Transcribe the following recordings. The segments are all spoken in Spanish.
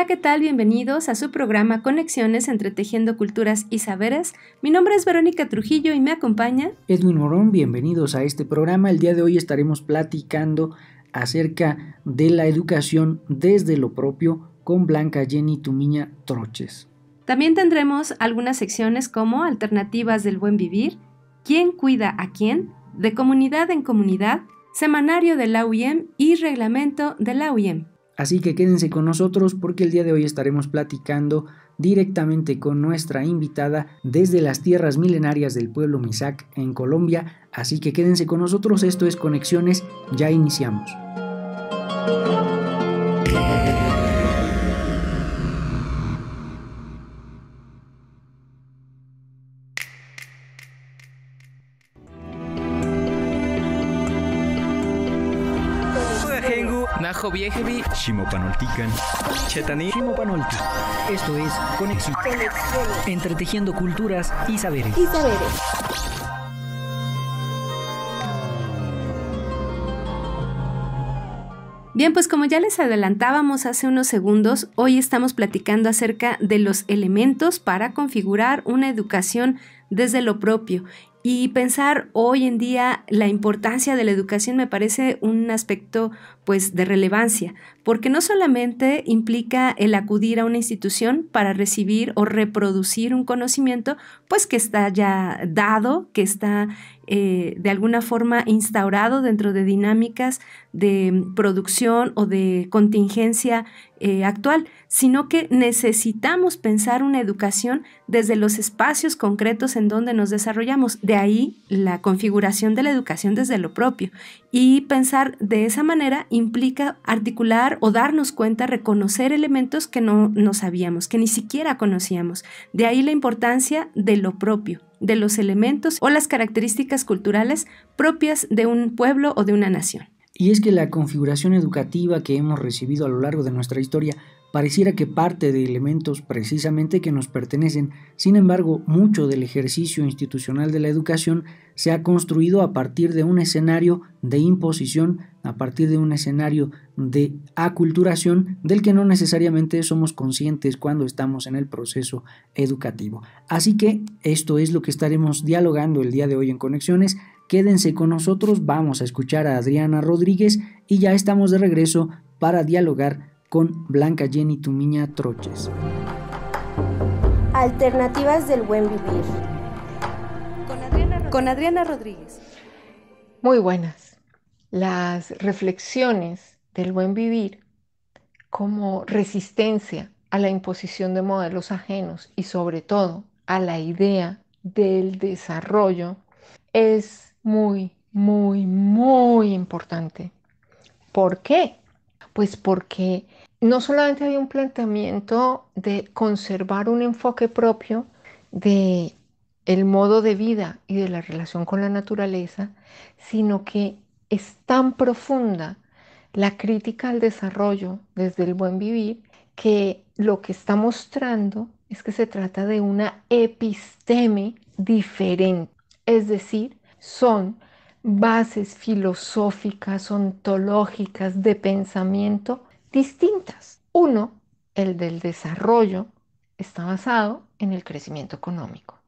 Hola, ¿qué tal? Bienvenidos a su programa Conexiones entre Tejiendo Culturas y Saberes. Mi nombre es Verónica Trujillo y me acompaña Edwin Morón. Bienvenidos a este programa. El día de hoy estaremos platicando acerca de la educación desde lo propio con Blanca Jenny Tumiña Troches. También tendremos algunas secciones como Alternativas del Buen Vivir, ¿Quién cuida a quién?, De comunidad en comunidad, Semanario de la UIEM y Reglamento de la UIEM. Así que quédense con nosotros porque el día de hoy estaremos platicando directamente con nuestra invitada desde las tierras milenarias del pueblo Misak en Colombia. Así que quédense con nosotros, esto es Conexiones, ya iniciamos. Najo Viejevi, Shimopanoltican, Chetani, Shimopanolti. Esto es Conexión. Entre Tejiendo Culturas y Saberes. Bien, pues como ya les adelantábamos hace unos segundos, hoy estamos platicando acerca de los elementos para configurar una educación desde lo propio. Y pensar hoy en día la importancia de la educación me parece un aspecto pues de relevancia, porque no solamente implica el acudir a una institución para recibir o reproducir un conocimiento pues que está ya dado, que está de alguna forma instaurado dentro de dinámicas de producción o de contingencia actual, sino que necesitamos pensar una educación desde los espacios concretos en donde nos desarrollamos. De ahí la configuración de la educación desde lo propio. Y pensar de esa manera implica articular o darnos cuenta, reconocer elementos que no sabíamos, que ni siquiera conocíamos. De ahí la importancia de lo propio, de los elementos o las características culturales propias de un pueblo o de una nación. Y es que la configuración educativa que hemos recibido a lo largo de nuestra historia pareciera que parte de elementos precisamente que nos pertenecen. Sin embargo, mucho del ejercicio institucional de la educación se ha construido a partir de un escenario de imposición, a partir de un escenario de aculturación del que no necesariamente somos conscientes cuando estamos en el proceso educativo. Así que esto es lo que estaremos dialogando el día de hoy en Conexiones. Quédense con nosotros, vamos a escuchar a Adriana Rodríguez y ya estamos de regreso para dialogar con Blanca Jenny Tumiña Troches. Alternativas del buen vivir. Con Adriana Rodríguez. Muy buenas. Las reflexiones del buen vivir como resistencia a la imposición de modelos ajenos y sobre todo a la idea del desarrollo es muy importante. ¿Por qué? Pues porque no solamente hay un planteamiento de conservar un enfoque propio de el modo de vida y de la relación con la naturaleza, sino que es tan profunda la crítica al desarrollo desde el buen vivir que lo que está mostrando es que se trata de una episteme diferente, es decir, son bases filosóficas, ontológicas de pensamiento distintas. Uno, el del desarrollo, está basado en el crecimiento económico,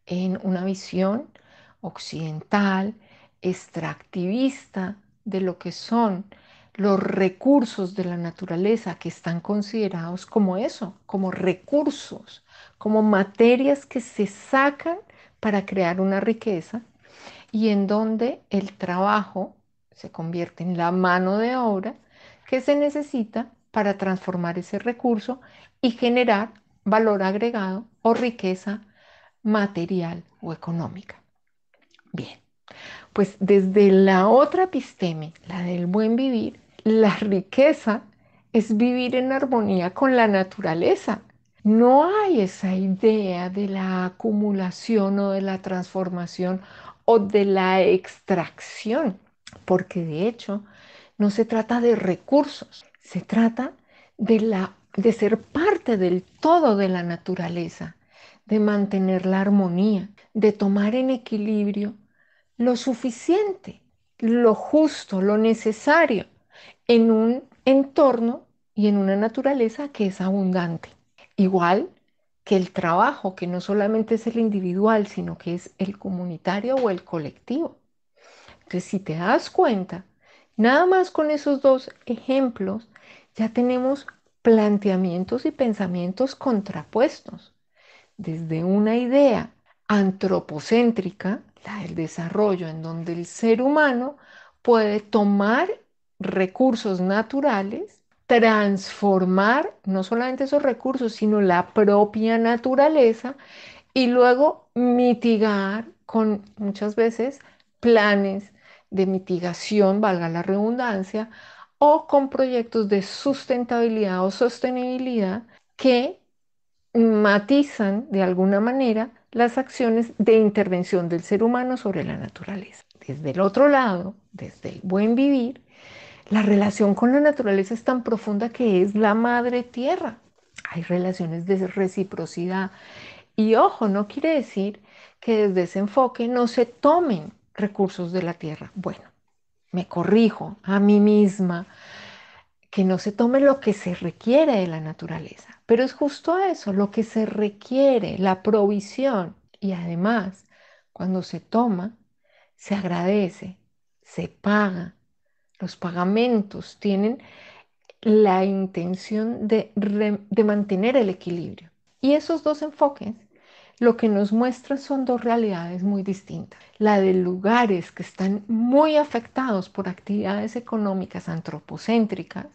en una visión occidental, extractivista de lo que son los recursos de la naturaleza que están considerados como eso, como recursos, como materias que se sacan para crear una riqueza y en donde el trabajo se convierte en la mano de obra que se necesita para transformar ese recurso y generar valor agregado o riqueza material o económica. Bien, pues desde la otra episteme, la del buen vivir, la riqueza es vivir en armonía con la naturaleza. No hay esa idea de la acumulación o de la transformación o de la extracción, porque de hecho no se trata de recursos, se trata de ser parte del todo de la naturaleza, de mantener la armonía, de tomar en equilibrio lo suficiente, lo justo, lo necesario en un entorno y en una naturaleza que es abundante. Igual que el trabajo, que no solamente es el individual, sino que es el comunitario o el colectivo. Entonces, si te das cuenta, nada más con esos dos ejemplos, ya tenemos planteamientos y pensamientos contrapuestos. Desde una idea antropocéntrica, la del desarrollo, en donde el ser humano puede tomar recursos naturales, transformar no solamente esos recursos, sino la propia naturaleza y luego mitigar con muchas veces planes de mitigación, valga la redundancia, o con proyectos de sustentabilidad o sostenibilidad que matizan de alguna manera las acciones de intervención del ser humano sobre la naturaleza. Desde el otro lado, desde el buen vivir, la relación con la naturaleza es tan profunda que es la madre tierra. Hay relaciones de reciprocidad. Y ojo, no quiere decir que desde ese enfoque no se tomen recursos de la tierra. Bueno, me corrijo a mí misma, que no se tome lo que se requiere de la naturaleza, pero es justo eso, lo que se requiere, la provisión. Y además, cuando se toma, se agradece, se paga. Los pagamentos tienen la intención de mantener el equilibrio. Y esos dos enfoques lo que nos muestran son dos realidades muy distintas. La de lugares que están muy afectados por actividades económicas antropocéntricas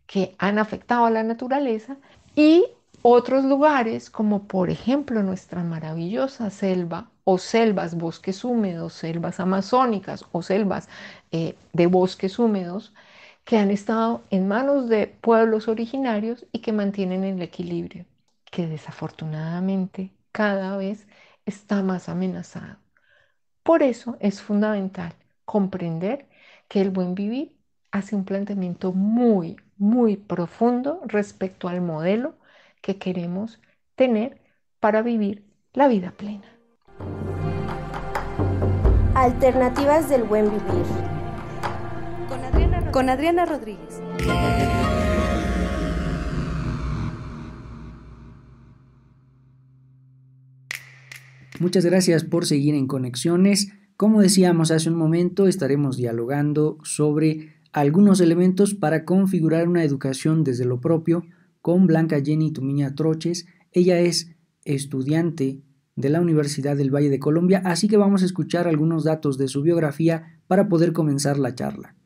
que han afectado a la naturaleza y otros lugares como por ejemplo nuestra maravillosa selva o selvas, bosques húmedos, selvas amazónicas o selvas de bosques húmedos que han estado en manos de pueblos originarios y que mantienen el equilibrio, que desafortunadamente cada vez está más amenazado. Por eso es fundamental comprender que el buen vivir hace un planteamiento muy, muy profundo respecto al modelo que queremos tener para vivir la vida plena. Alternativas del buen vivir. Con Adriana Rodríguez. Muchas gracias por seguir en Conexiones. Como decíamos hace un momento, estaremos dialogando sobre algunos elementos para configurar una educación desde lo propio con Blanca Jenny Tumiña Troches. Ella es estudiante de la Universidad del Valle de Colombia, así que vamos a escuchar algunos datos de su biografía para poder comenzar la charla.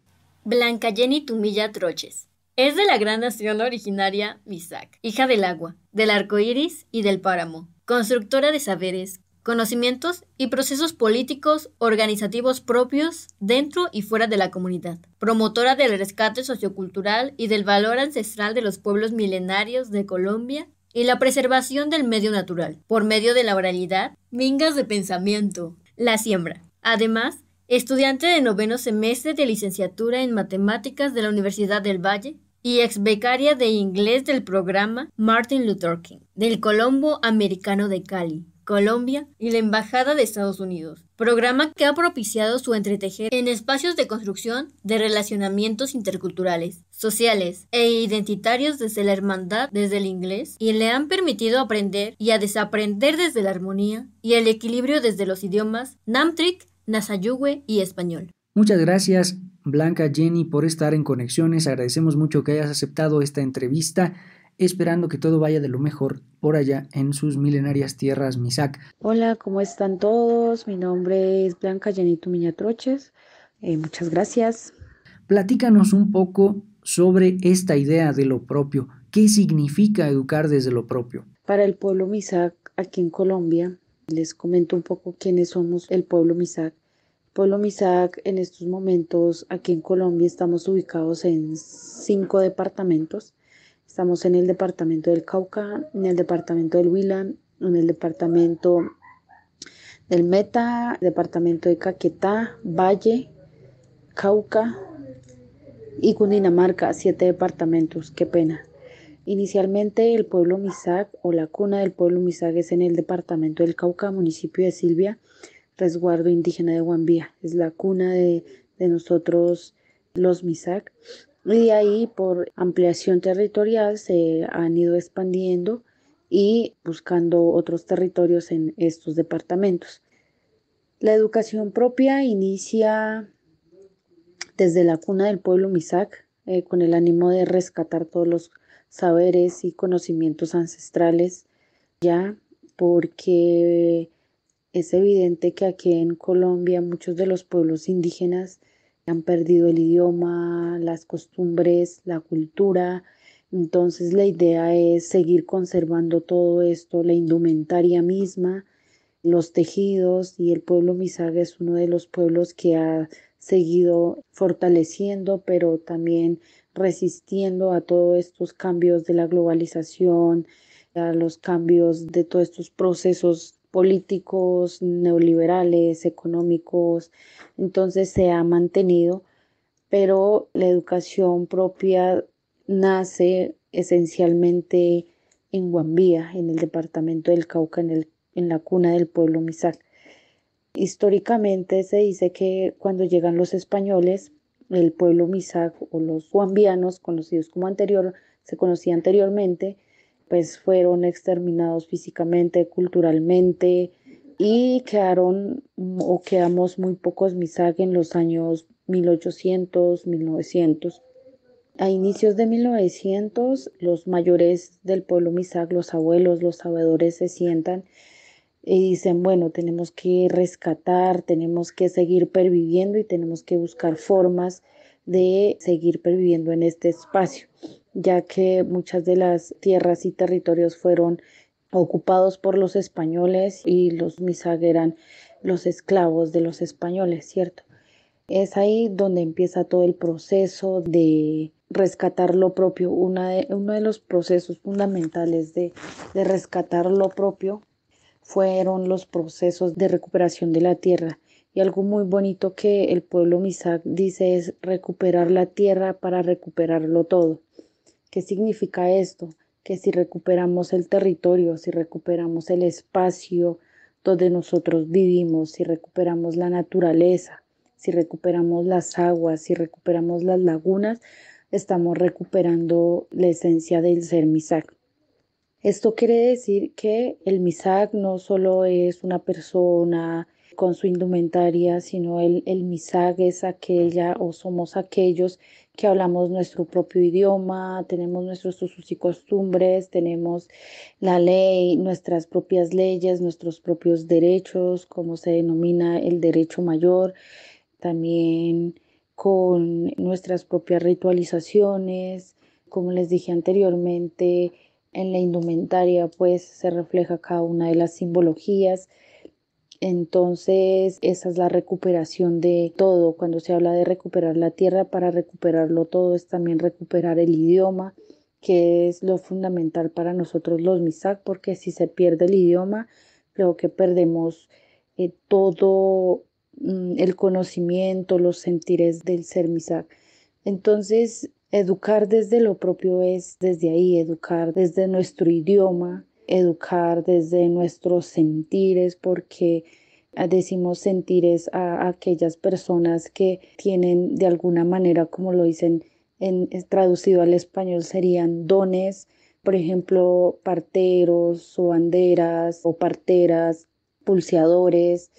Blanca Jenny Tumilla Troches. Es de la gran nación originaria Misak, hija del agua, del arco iris y del páramo, constructora de saberes, conocimientos y procesos políticos organizativos propios dentro y fuera de la comunidad, promotora del rescate sociocultural y del valor ancestral de los pueblos milenarios de Colombia y la preservación del medio natural, por medio de la oralidad, mingas de pensamiento, la siembra. Además, estudiante de 9º semestre de licenciatura en Matemáticas de la Universidad del Valle y ex becaria de inglés del programa Martin Luther King, del Colombo Americano de Cali, Colombia y la Embajada de Estados Unidos, programa que ha propiciado su entretejer en espacios de construcción de relacionamientos interculturales, sociales e identitarios desde la hermandad, desde el inglés, y le han permitido aprender y a desaprender desde la armonía y el equilibrio desde los idiomas Namtric, Nasayugüe y español. Muchas gracias, Blanca Jenny, por estar en Conexiones. Agradecemos mucho que hayas aceptado esta entrevista, esperando que todo vaya de lo mejor por allá en sus milenarias tierras Misak. Hola, ¿cómo están todos? Mi nombre es Blanca Jenny Tumiña Troches. Muchas gracias. Platícanos un poco sobre esta idea de lo propio. ¿Qué significa educar desde lo propio? Para el pueblo Misak, aquí en Colombia, les comento un poco quiénes somos el pueblo Misak. El pueblo Misak, en estos momentos, aquí en Colombia, estamos ubicados en 5 departamentos. Estamos en el departamento del Cauca, en el departamento del Huila, en el departamento del Meta, departamento de Caquetá, Valle, Cauca y Cundinamarca, 7 departamentos, qué pena. Inicialmente el pueblo Misak o la cuna del pueblo Misak es en el departamento del Cauca, municipio de Silvia, resguardo indígena de Guambía. Es la cuna de nosotros los Misak. Y de ahí, por ampliación territorial, se han ido expandiendo y buscando otros territorios en estos departamentos. La educación propia inicia desde la cuna del pueblo Misak, con el ánimo de rescatar todos los saberes y conocimientos ancestrales, ya porque es evidente que aquí en Colombia muchos de los pueblos indígenas han perdido el idioma, las costumbres, la cultura. Entonces la idea es seguir conservando todo esto, la indumentaria misma, los tejidos, y el pueblo Misaga es uno de los pueblos que ha seguido fortaleciendo, pero también resistiendo a todos estos cambios de la globalización, a los cambios de todos estos procesos políticos, neoliberales, económicos. Entonces se ha mantenido, pero la educación propia nace esencialmente en Guambía, en el departamento del Cauca, en la cuna del pueblo Misak. Históricamente se dice que cuando llegan los españoles, el pueblo Misak o los guambianos, conocidos como se conocía anteriormente, pues fueron exterminados físicamente, culturalmente, y quedamos muy pocos Misak en los años 1800, 1900. A inicios de 1900, los mayores del pueblo Misak, los abuelos, los sabedores, se sientan y dicen, bueno, tenemos que rescatar, tenemos que seguir perviviendo y tenemos que buscar formas de seguir perviviendo en este espacio, ya que muchas de las tierras y territorios fueron ocupados por los españoles y los Misak eran los esclavos de los españoles, ¿cierto? Es ahí donde empieza todo el proceso de rescatar lo propio. Uno de los procesos fundamentales de rescatar lo propio fueron los procesos de recuperación de la tierra. Y algo muy bonito que el pueblo Misak dice es recuperar la tierra para recuperarlo todo. ¿Qué significa esto? Que si recuperamos el territorio, si recuperamos el espacio donde nosotros vivimos, si recuperamos la naturaleza, si recuperamos las aguas, si recuperamos las lagunas, estamos recuperando la esencia del ser Misak. Esto quiere decir que el Misak no solo es una persona con su indumentaria, sino el Misak es aquella, o somos aquellos que hablamos nuestro propio idioma, tenemos nuestros usos y costumbres, tenemos la ley, nuestras propias leyes, nuestros propios derechos, como se denomina el derecho mayor, también con nuestras propias ritualizaciones. Como les dije anteriormente, en la indumentaria pues se refleja cada una de las simbologías. Entonces esa es la recuperación de todo. Cuando se habla de recuperar la tierra, para recuperarlo todo es también recuperar el idioma, que es lo fundamental para nosotros los Misak, porque si se pierde el idioma, creo que perdemos todo el conocimiento, los sentires del ser Misak. Entonces, educar desde lo propio es desde ahí, educar desde nuestro idioma, educar desde nuestros sentires, porque decimos sentires a aquellas personas que tienen de alguna manera, como lo dicen traducido al español, serían dones, por ejemplo, parteros o banderas o parteras, pulseadores,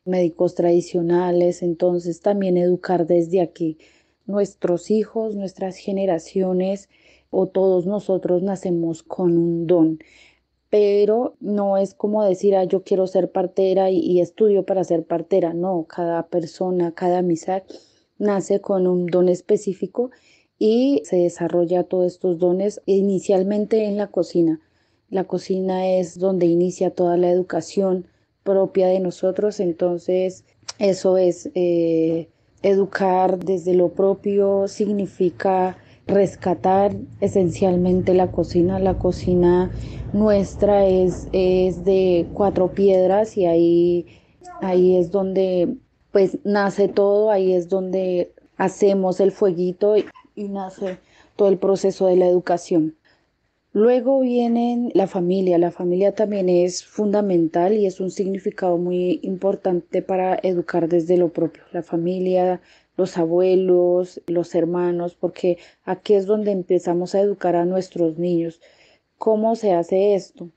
médicos tradicionales. Entonces también educar desde aquí. Nuestros hijos, nuestras generaciones o todos nosotros nacemos con un don, pero no es como decir, yo quiero ser partera y estudio para ser partera. No, cada persona, cada Misak nace con un don específico y se desarrolla todos estos dones inicialmente en la cocina. La cocina es donde inicia toda la educación propia de nosotros. Entonces eso es educar desde lo propio, significa rescatar esencialmente la cocina. La cocina nuestra es de 4 piedras y ahí es donde pues nace todo, ahí es donde hacemos el fueguito y nace todo el proceso de la educación. Luego viene la familia. La familia también es fundamental y es un significado muy importante para educar desde lo propio. La familia los abuelos, los hermanos, porque aquí es donde empezamos a educar a nuestros niños. ¿Cómo se hace esto?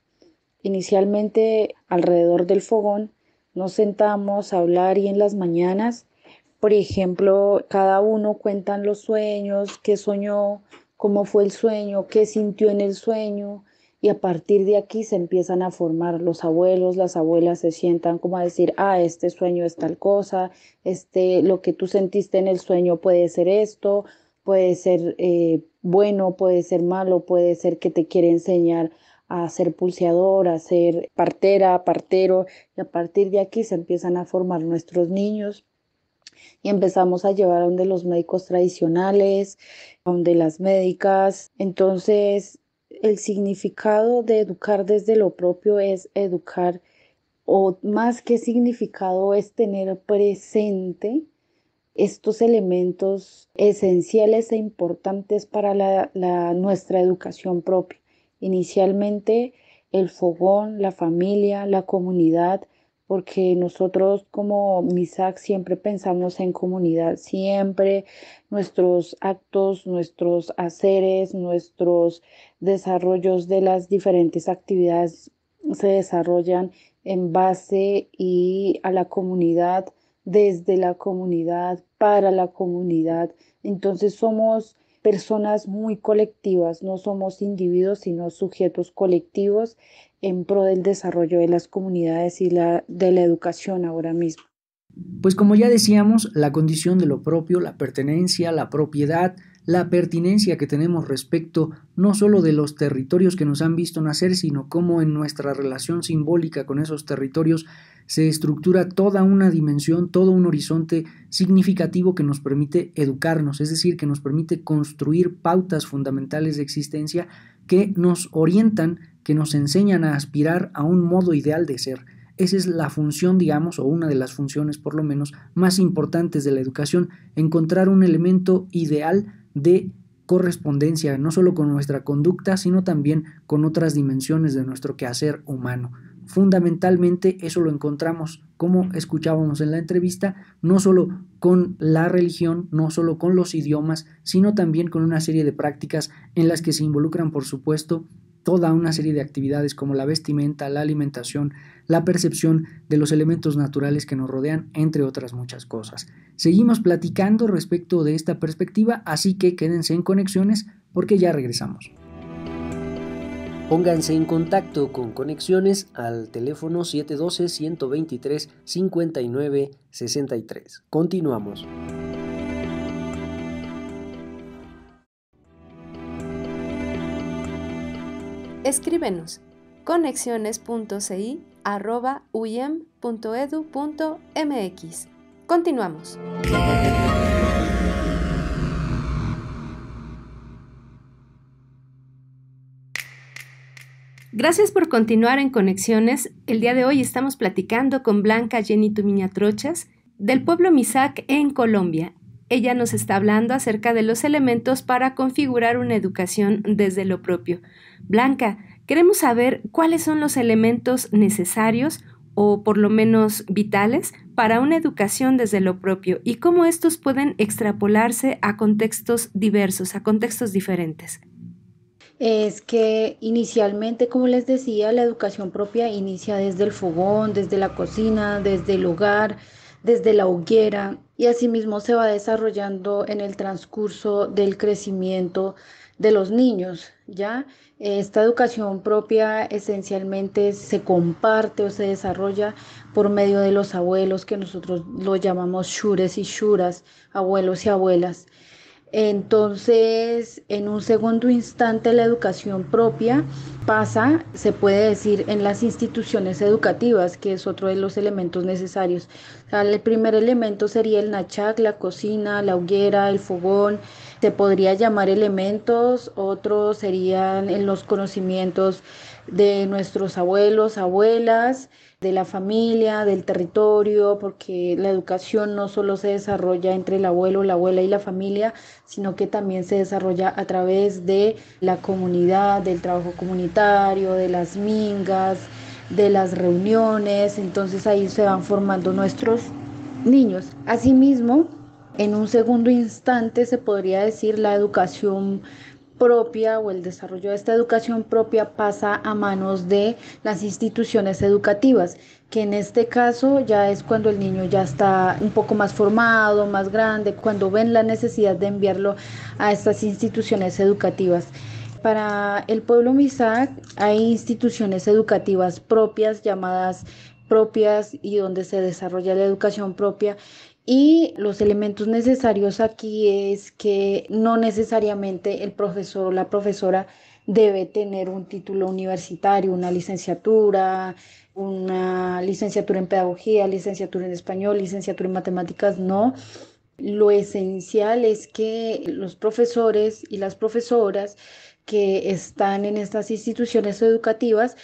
Inicialmente, alrededor del fogón, nos sentamos a hablar y en las mañanas, por ejemplo, cada uno cuentan los sueños, qué soñó, cómo fue el sueño, qué sintió en el sueño, y a partir de aquí se empiezan a formar los abuelos, las abuelas se sientan como a decir, este sueño es tal cosa, lo que tú sentiste en el sueño puede ser esto, puede ser bueno, puede ser malo, puede ser que te quiere enseñar a ser pulseador, a ser partera, partero, y a partir de aquí se empiezan a formar nuestros niños y empezamos a llevar a donde los médicos tradicionales, a donde las médicas. Entonces, el significado de educar desde lo propio es educar, o más que significado es tener presente estos elementos esenciales e importantes para nuestra educación propia. Inicialmente el fogón, la familia, la comunidad, porque nosotros como MISAC siempre pensamos en comunidad, siempre nuestros actos, nuestros haceres, nuestros desarrollos de las diferentes actividades se desarrollan en base y a la comunidad, desde la comunidad, para la comunidad. Entonces somos personas muy colectivas, no somos individuos, sino sujetos colectivos en pro del desarrollo de las comunidades y de la educación ahora mismo. Pues como ya decíamos, la condición de lo propio, la pertenencia, la propiedad, la pertinencia que tenemos respecto no solo de los territorios que nos han visto nacer, sino cómo en nuestra relación simbólica con esos territorios se estructura toda una dimensión, todo un horizonte significativo que nos permite educarnos, es decir, que nos permite construir pautas fundamentales de existencia que nos orientan, que nos enseñan a aspirar a un modo ideal de ser. Esa es la función, digamos, o una de las funciones por lo menos más importantes de la educación, encontrar un elemento ideal de correspondencia, no solo con nuestra conducta, sino también con otras dimensiones de nuestro quehacer humano. Fundamentalmente eso lo encontramos, como escuchábamos en la entrevista, no solo con la religión, no solo con los idiomas, sino también con una serie de prácticas en las que se involucran, por supuesto, toda una serie de actividades como la vestimenta, la alimentación, la percepción de los elementos naturales que nos rodean, entre otras muchas cosas. Seguimos platicando respecto de esta perspectiva, así que quédense en Conexiones porque ya regresamos. Pónganse en contacto con Conexiones al teléfono 712-123-5963. Continuamos. Escríbenos conexiones.ci@uyem.edu.mx. Continuamos. Gracias por continuar en Conexiones. El día de hoy estamos platicando con Blanca Jenny Tumiña Trochas del pueblo MISAC en Colombia. Ella nos está hablando acerca de los elementos para configurar una educación desde lo propio. Blanca, queremos saber cuáles son los elementos necesarios o por lo menos vitales para una educación desde lo propio y cómo estos pueden extrapolarse a contextos diversos, a contextos diferentes. Es que inicialmente, como les decía, la educación propia inicia desde el fogón, desde la cocina, desde el hogar, desde la hoguera, y asimismo se va desarrollando en el transcurso del crecimiento de los niños, ¿ya? Esta educación propia esencialmente se comparte o se desarrolla por medio de los abuelos, que nosotros lo llamamos shures y shuras, abuelos y abuelas. Entonces, en un segundo instante, la educación propia pasa, se puede decir, en las instituciones educativas, que es otro de los elementos necesarios. O sea, el primer elemento sería el nachac, la cocina, la hoguera, el fogón. Se podría llamar elementos, otros serían en los conocimientos de nuestros abuelos, abuelas, de la familia, del territorio, porque la educación no solo se desarrolla entre el abuelo, la abuela y la familia, sino que también se desarrolla a través de la comunidad, del trabajo comunitario, de las mingas, de las reuniones. Entonces ahí se van formando nuestros niños. Asimismo, En un segundo instante se podría decir la educación propia o el desarrollo de esta educación propia pasa a manos de las instituciones educativas, que en este caso ya es cuando el niño ya está un poco más formado, más grande, cuando ven la necesidad de enviarlo a estas instituciones educativas. Para el pueblo Mixac hay instituciones educativas propias, llamadas propias, y donde se desarrolla la educación propia. Y los elementos necesarios aquí es que no necesariamente el profesor o la profesora debe tener un título universitario, una licenciatura en pedagogía, licenciatura en español, licenciatura en matemáticas, no. Lo esencial es que los profesores y las profesoras que están en estas instituciones educativas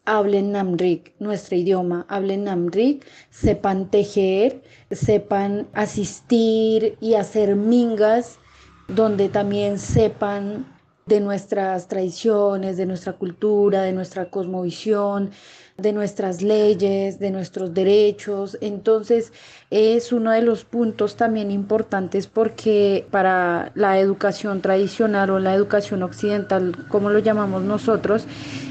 hablen Namric, nuestro idioma, hablen Namric, sepan tejer, sepan asistir y hacer mingas, donde también sepan de nuestras tradiciones, de nuestra cultura, de nuestra cosmovisión, de nuestras leyes, de nuestros derechos. Entonces es uno de los puntos también importantes, porque para la educación tradicional o la educación occidental, como lo llamamos nosotros,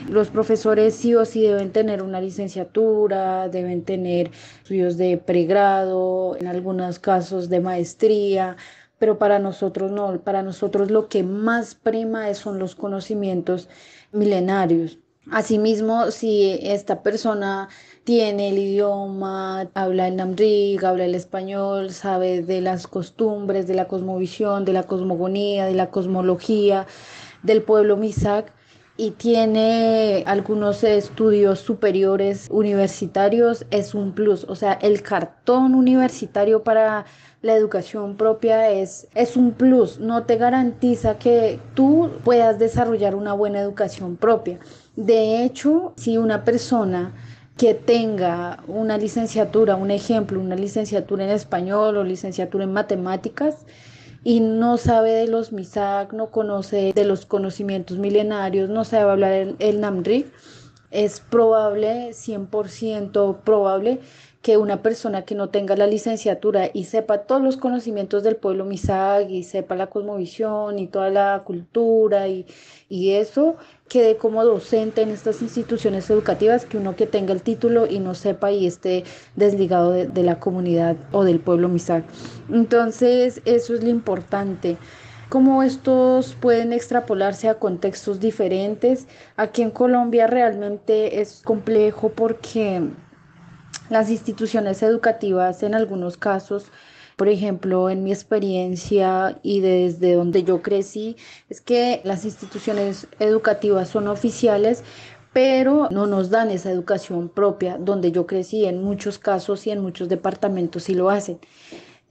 los profesores sí o sí deben tener una licenciatura, deben tener estudios de pregrado, en algunos casos de maestría, pero para nosotros no, para nosotros lo que más prima son los conocimientos milenarios. Asimismo, si esta persona tiene el idioma, habla el Namric, habla el español, sabe de las costumbres, de la cosmovisión, de la cosmogonía, de la cosmología del pueblo Mixac, y tiene algunos estudios superiores universitarios, es un plus. O sea, el cartón universitario para la educación propia es un plus, no te garantiza que tú puedas desarrollar una buena educación propia. De hecho, si una persona que tenga una licenciatura, un ejemplo, una licenciatura en español o licenciatura en matemáticas, y no sabe de los Mixac, no conoce de los conocimientos milenarios, no sabe hablar el Namric, es probable, 100% probable, que una persona que no tenga la licenciatura y sepa todos los conocimientos del pueblo Mixac y sepa la cosmovisión y toda la cultura y eso, quede como docente en estas instituciones educativas, que uno que tenga el título y no sepa y esté desligado de la comunidad o del pueblo Mixac. Entonces, eso es lo importante. Cómo estos pueden extrapolarse a contextos diferentes. Aquí en Colombia realmente es complejo, porque las instituciones educativas en algunos casos, por ejemplo, en mi experiencia y desde donde yo crecí, es que las instituciones educativas son oficiales, pero no nos dan esa educación propia. Donde yo crecí, en muchos casos y en muchos departamentos sí lo hacen.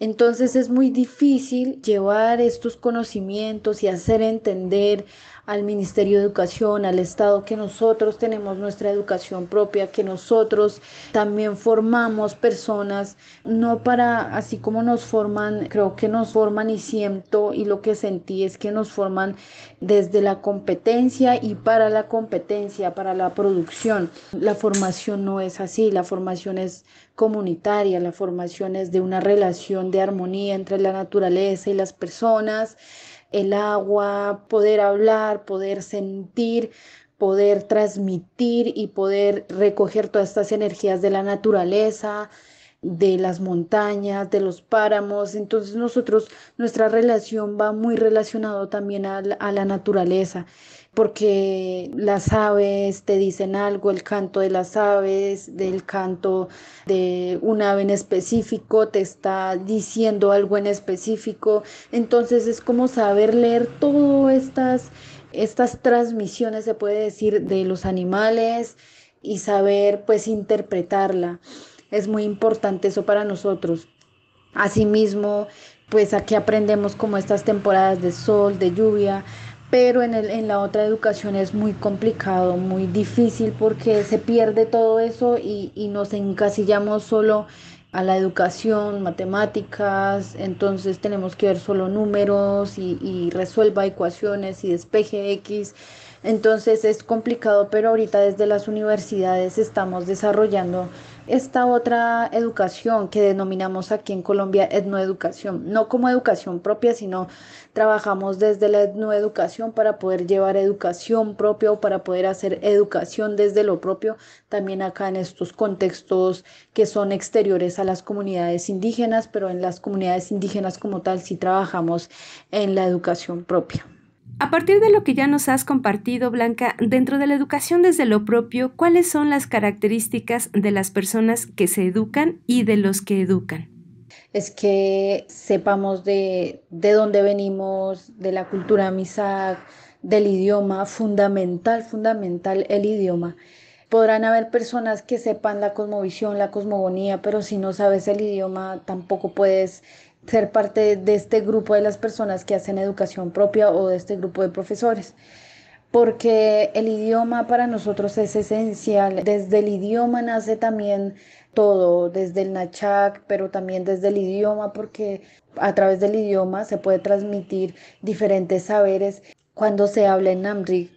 Entonces es muy difícil llevar estos conocimientos y hacer entender al Ministerio de Educación, al Estado, que nosotros tenemos nuestra educación propia, que nosotros también formamos personas, no para, así como nos forman, creo que nos forman, y siento y lo que sentí es que nos forman desde la competencia y para la competencia, para la producción. La formación no es así, la formación es comunitaria, la formación es de una relación de armonía entre la naturaleza y las personas, el agua, poder hablar, poder sentir, poder transmitir y poder recoger todas estas energías de la naturaleza, de las montañas, de los páramos. Entonces nuestra relación va muy relacionado también a la naturaleza, porque las aves te dicen algo, el canto de las aves, del canto de un ave en específico, te está diciendo algo en específico. Entonces es como saber leer todas estas transmisiones, se puede decir, de los animales, y saber pues interpretarla. Es muy importante eso para nosotros. Asimismo, pues aquí aprendemos como estas temporadas de sol, de lluvia, pero en la otra educación es muy complicado, muy difícil, porque se pierde todo eso y nos encasillamos solo a la educación, matemáticas. Entonces tenemos que ver solo números y resuelva ecuaciones y despeje X. Entonces es complicado, pero ahorita desde las universidades estamos desarrollando esta otra educación que denominamos aquí en Colombia etnoeducación, no como educación propia, sino trabajamos desde la etnoeducación para poder llevar educación propia o para poder hacer educación desde lo propio, también acá en estos contextos que son exteriores a las comunidades indígenas, pero en las comunidades indígenas como tal sí trabajamos en la educación propia. A partir de lo que ya nos has compartido, Blanca, dentro de la educación desde lo propio, ¿cuáles son las características de las personas que se educan y de los que educan? Es que sepamos de dónde venimos, de la cultura Mixac, del idioma, fundamental el idioma. Podrán haber personas que sepan la cosmovisión, la cosmogonía, pero si no sabes el idioma, tampoco puedes ser parte de este grupo de las personas que hacen educación propia o de este grupo de profesores. Porque el idioma para nosotros es esencial. Desde el idioma nace también todo, desde el Nachak, pero también desde el idioma, porque a través del idioma se puede transmitir diferentes saberes. Cuando se habla en Namri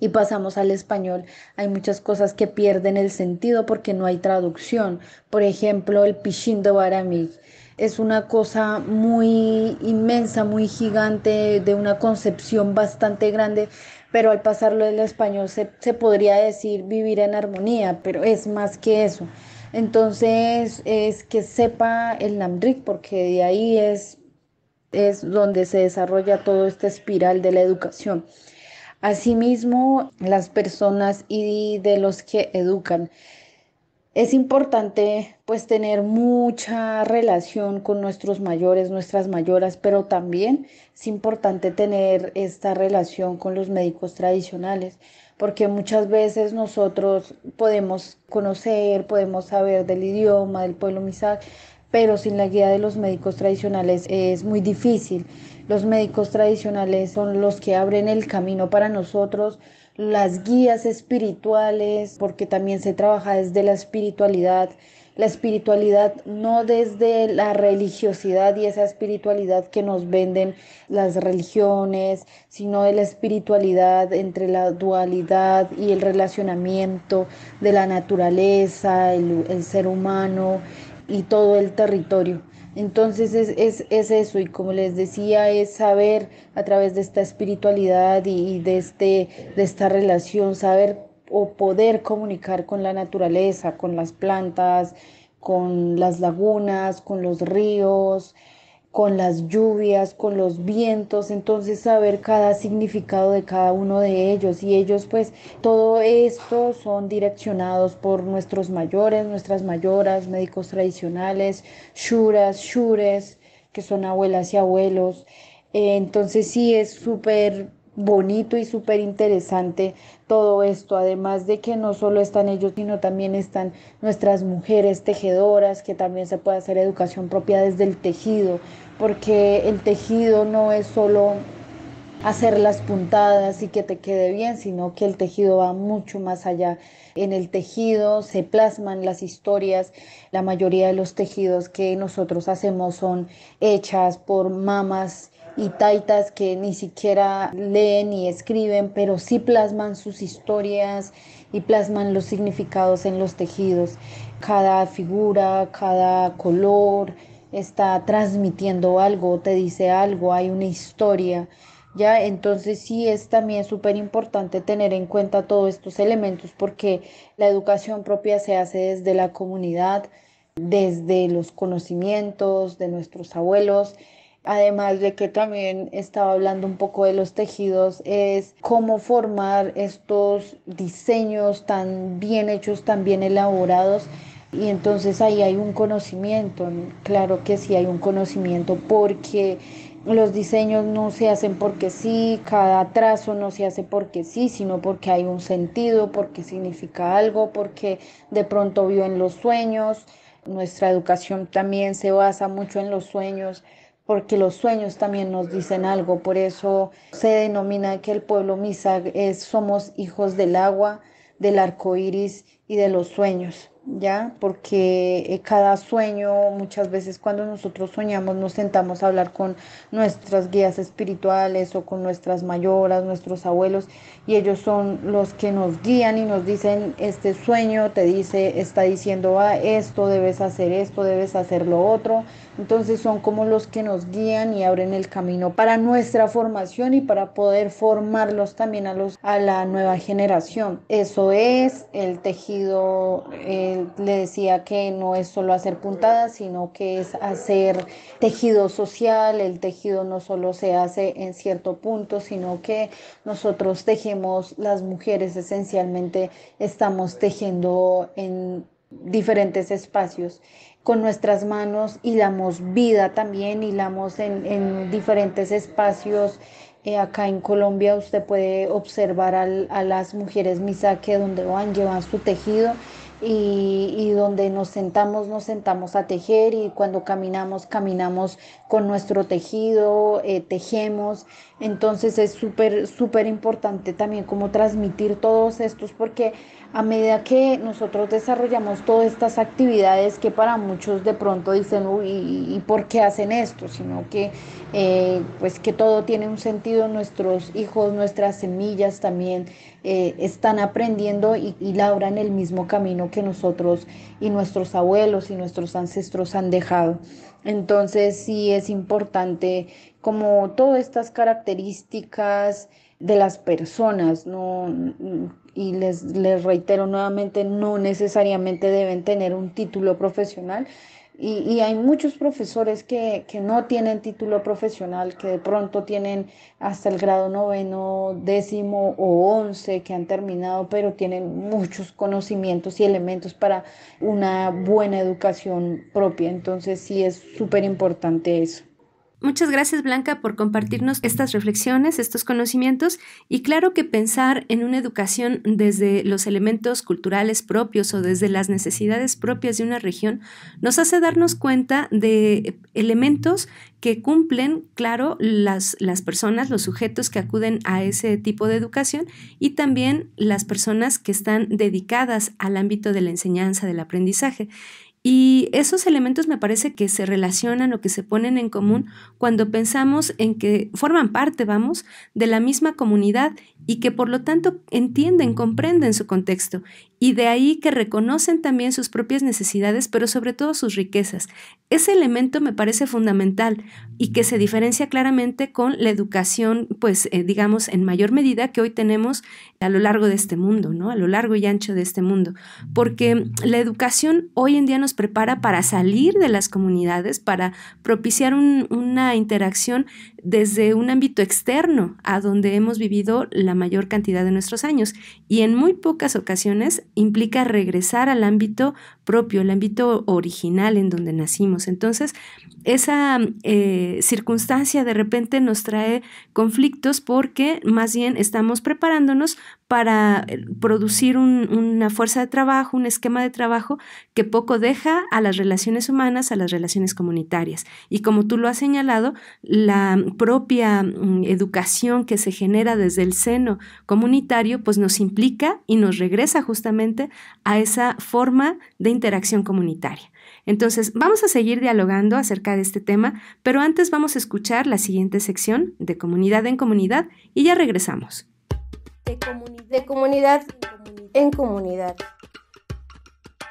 y pasamos al español, hay muchas cosas que pierden el sentido porque no hay traducción. Por ejemplo, el Pishin de Baramig es una cosa muy inmensa, muy gigante, de una concepción bastante grande, pero al pasarlo del español se podría decir vivir en armonía, pero es más que eso. Entonces, es que sepa el Namrik, porque de ahí es donde se desarrolla toda esta espiral de la educación. Asimismo, las personas y de los que educan. Es importante pues tener mucha relación con nuestros mayores, nuestras mayoras, pero también es importante tener esta relación con los médicos tradicionales, porque muchas veces nosotros podemos conocer, podemos saber del idioma del pueblo Mixac, pero sin la guía de los médicos tradicionales es muy difícil. Los médicos tradicionales son los que abren el camino para nosotros, las guías espirituales, porque también se trabaja desde la espiritualidad no desde la religiosidad y esa espiritualidad que nos venden las religiones, sino de la espiritualidad entre la dualidad y el relacionamiento de la naturaleza, el ser humano y todo el territorio. Entonces es eso, y como les decía, es saber a través de esta espiritualidad y de esta relación, saber o poder comunicar con la naturaleza, con las plantas, con las lagunas, con los ríos, con las lluvias, con los vientos, entonces saber cada significado de cada uno de ellos, y ellos pues todo esto son direccionados por nuestros mayores, nuestras mayoras, médicos tradicionales, shuras, shures, que son abuelas y abuelos. Entonces sí es súper bonito y súper interesante todo esto, además de que no solo están ellos, sino también están nuestras mujeres tejedoras, que también se puede hacer educación propia desde el tejido, porque el tejido no es solo hacer las puntadas y que te quede bien, sino que el tejido va mucho más allá. En el tejido se plasman las historias. La mayoría de los tejidos que nosotros hacemos son hechas por mamas y taitas que ni siquiera leen ni escriben, pero sí plasman sus historias y plasman los significados en los tejidos. Cada figura, cada color está transmitiendo algo, te dice algo, hay una historia. Ya, entonces sí es también súper importante tener en cuenta todos estos elementos, porque la educación propia se hace desde la comunidad, desde los conocimientos de nuestros abuelos. Además de que también estaba hablando un poco de los tejidos, es cómo formar estos diseños tan bien hechos, tan bien elaborados. Y entonces ahí hay un conocimiento, ¿no? Claro que sí hay un conocimiento, porque los diseños no se hacen porque sí, cada trazo no se hace porque sí, sino porque hay un sentido, porque significa algo, porque de pronto vio en los sueños. Nuestra educación también se basa mucho en los sueños, porque los sueños también nos dicen algo. Por eso se denomina que el pueblo Mixac somos hijos del agua, del arco iris y de los sueños. ¿ya? Porque cada sueño, muchas veces cuando nosotros soñamos nos sentamos a hablar con nuestras guías espirituales o con nuestras mayoras, nuestros abuelos, y ellos son los que nos guían y nos dicen, este sueño te dice, está diciendo, esto, debes hacer lo otro. Entonces son como los que nos guían y abren el camino para nuestra formación y para poder formarlos también a la nueva generación. Eso es el tejido, le decía que no es solo hacer puntadas, sino que es hacer tejido social. El tejido no solo se hace en cierto punto, sino que nosotros tejemos, las mujeres esencialmente estamos tejiendo en diferentes espacios. Con nuestras manos hilamos vida también, hilamos en diferentes espacios. Acá en Colombia usted puede observar a las mujeres misaque donde llevan su tejido y donde nos sentamos a tejer, y cuando caminamos con nuestro tejido, tejemos. Entonces es súper importante también como transmitir todos estos, porque a medida que nosotros desarrollamos todas estas actividades que para muchos de pronto dicen, uy, ¿y por qué hacen esto? Sino que pues que todo tiene un sentido. Nuestros hijos, nuestras semillas también están aprendiendo y labran el mismo camino que nosotros y nuestros abuelos y nuestros ancestros han dejado. Entonces sí es importante como todas estas características de las personas, ¿no? Y les reitero nuevamente, no necesariamente deben tener un título profesional. Y hay muchos profesores que no tienen título profesional, que de pronto tienen hasta el grado 9º, 10º o 11 que han terminado, pero tienen muchos conocimientos y elementos para una buena educación propia. Entonces sí es súper importante eso. Muchas gracias, Blanca, por compartirnos estas reflexiones, estos conocimientos, y claro que pensar en una educación desde los elementos culturales propios o desde las necesidades propias de una región nos hace darnos cuenta de elementos que cumplen, claro, las personas, los sujetos que acuden a ese tipo de educación, y también las personas que están dedicadas al ámbito de la enseñanza, del aprendizaje. Y esos elementos me parece que se relacionan o que se ponen en común cuando pensamos en que forman parte, de la misma comunidad y que por lo tanto entienden, comprenden su contexto, y de ahí que reconocen también sus propias necesidades, pero sobre todo sus riquezas. Ese elemento me parece fundamental y que se diferencia claramente con la educación, digamos, en mayor medida que hoy tenemos a lo largo de este mundo, ¿no? A lo largo y ancho de este mundo, porque la educación hoy en día nos prepara para salir de las comunidades, para propiciar una interacción desde un ámbito externo a donde hemos vivido la mayor cantidad de nuestros años, y en muy pocas ocasiones implica regresar al ámbito propio, el ámbito original en donde nacimos. Entonces, esa circunstancia de repente nos trae conflictos porque más bien estamos preparándonos para producir una fuerza de trabajo, un esquema de trabajo que poco deja a las relaciones humanas, a las relaciones comunitarias. Y como tú lo has señalado, la propia educación que se genera desde el seno comunitario, pues nos implica y nos regresa justamente a esa forma de interacción comunitaria. Entonces, vamos a seguir dialogando acerca de este tema, pero antes vamos a escuchar la siguiente sección de Comunidad en Comunidad y ya regresamos. De comunidad en comunidad.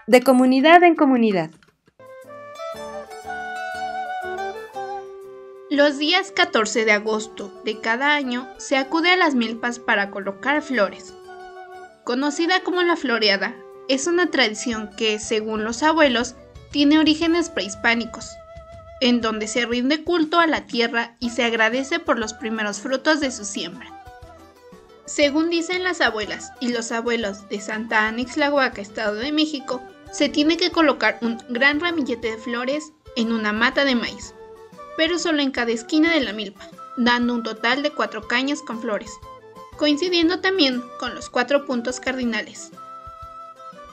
De comunidad en comunidad. Los días 14 de agosto de cada año se acude a las milpas para colocar flores. Conocida como la floreada, es una tradición que, según los abuelos, tiene orígenes prehispánicos, en donde se rinde culto a la tierra y se agradece por los primeros frutos de su siembra. Según dicen las abuelas y los abuelos de Santa Ana Ixtlahuaca, Estado de México, se tiene que colocar un gran ramillete de flores en una mata de maíz, pero solo en cada esquina de la milpa, dando un total de 4 cañas con flores, coincidiendo también con los 4 puntos cardinales.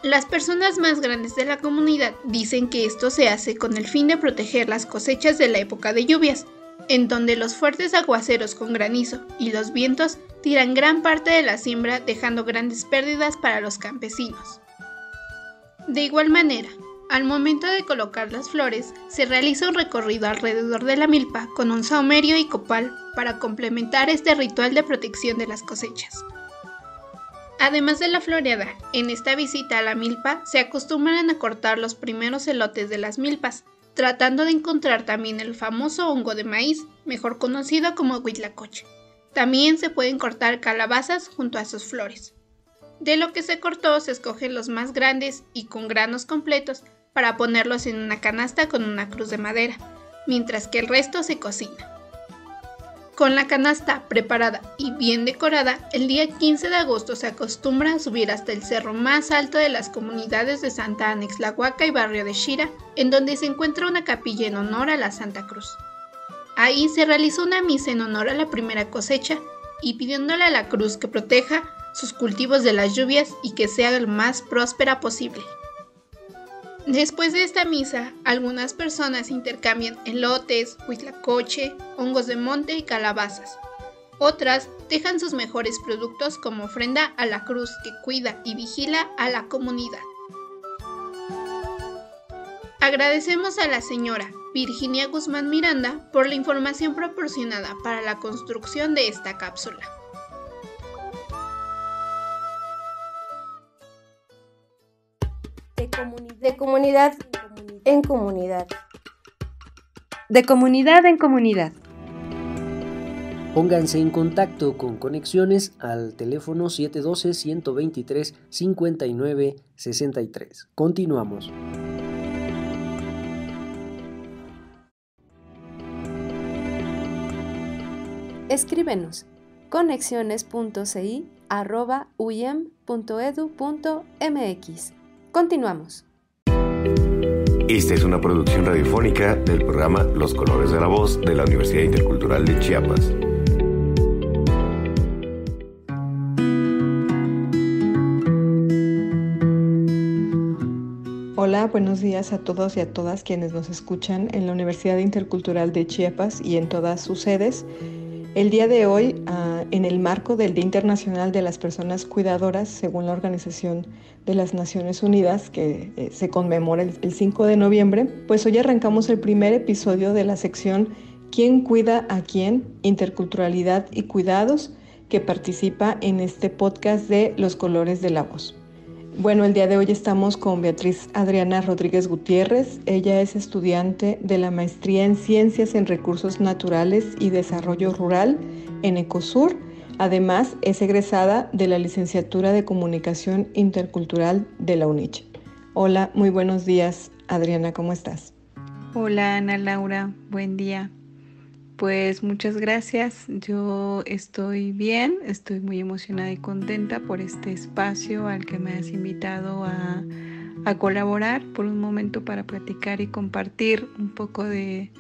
Las personas más grandes de la comunidad dicen que esto se hace con el fin de proteger las cosechas de la época de lluvias, en donde los fuertes aguaceros con granizo y los vientos tiran gran parte de la siembra, dejando grandes pérdidas para los campesinos. De igual manera, al momento de colocar las flores, se realiza un recorrido alrededor de la milpa con un saumerio y copal para complementar este ritual de protección de las cosechas. Además de la floreada, en esta visita a la milpa se acostumbran a cortar los primeros elotes de las milpas, tratando de encontrar también el famoso hongo de maíz, mejor conocido como huitlacoche. También se pueden cortar calabazas junto a sus flores. De lo que se cortó se escogen los más grandes y con granos completos para ponerlos en una canasta con una cruz de madera, mientras que el resto se cocina. Con la canasta preparada y bien decorada, el día 15 de agosto se acostumbra a subir hasta el cerro más alto de las comunidades de Santa Ánextlahuaca y Barrio de Xira, en donde se encuentra una capilla en honor a la Santa Cruz. Ahí se realizó una misa en honor a la primera cosecha y pidiéndole a la cruz que proteja sus cultivos de las lluvias y que sea lo más próspera posible. Después de esta misa, algunas personas intercambian elotes, huitlacoche, hongos de monte y calabazas. Otras dejan sus mejores productos como ofrenda a la cruz que cuida y vigila a la comunidad. Agradecemos a la señora Virginia Guzmán Miranda por la información proporcionada para la construcción de esta cápsula. De comunidad en comunidad. De comunidad en comunidad. Pónganse en contacto con Conexiones al teléfono 712-123-5963. Continuamos. Escríbenos conexiones.ci@uyem.edu.mx. Continuamos. Esta es una producción radiofónica del programa Los Colores de la Voz de la Universidad Intercultural de Chiapas. Hola, buenos días a todos y a todas quienes nos escuchan en la Universidad Intercultural de Chiapas y en todas sus sedes. El día de hoy, en el marco del Día Internacional de las Personas Cuidadoras, según la Organización de las Naciones Unidas, que se conmemora el 5 de noviembre, pues hoy arrancamos el primer episodio de la sección ¿Quién cuida a quién? Interculturalidad y cuidados, que participa en este podcast de Los Colores de la Voz. Bueno, el día de hoy estamos con Beatriz Adriana Rodríguez Gutiérrez. Ella es estudiante de la Maestría en Ciencias en Recursos Naturales y Desarrollo Rural en Ecosur. Además, es egresada de la Licenciatura de Comunicación Intercultural de la UNICH. Hola, muy buenos días, Adriana, ¿cómo estás? Hola, Ana Laura, buen día. Pues muchas gracias, yo estoy bien, estoy muy emocionada y contenta por este espacio al que me has invitado a colaborar por un momento para platicar y compartir un poco de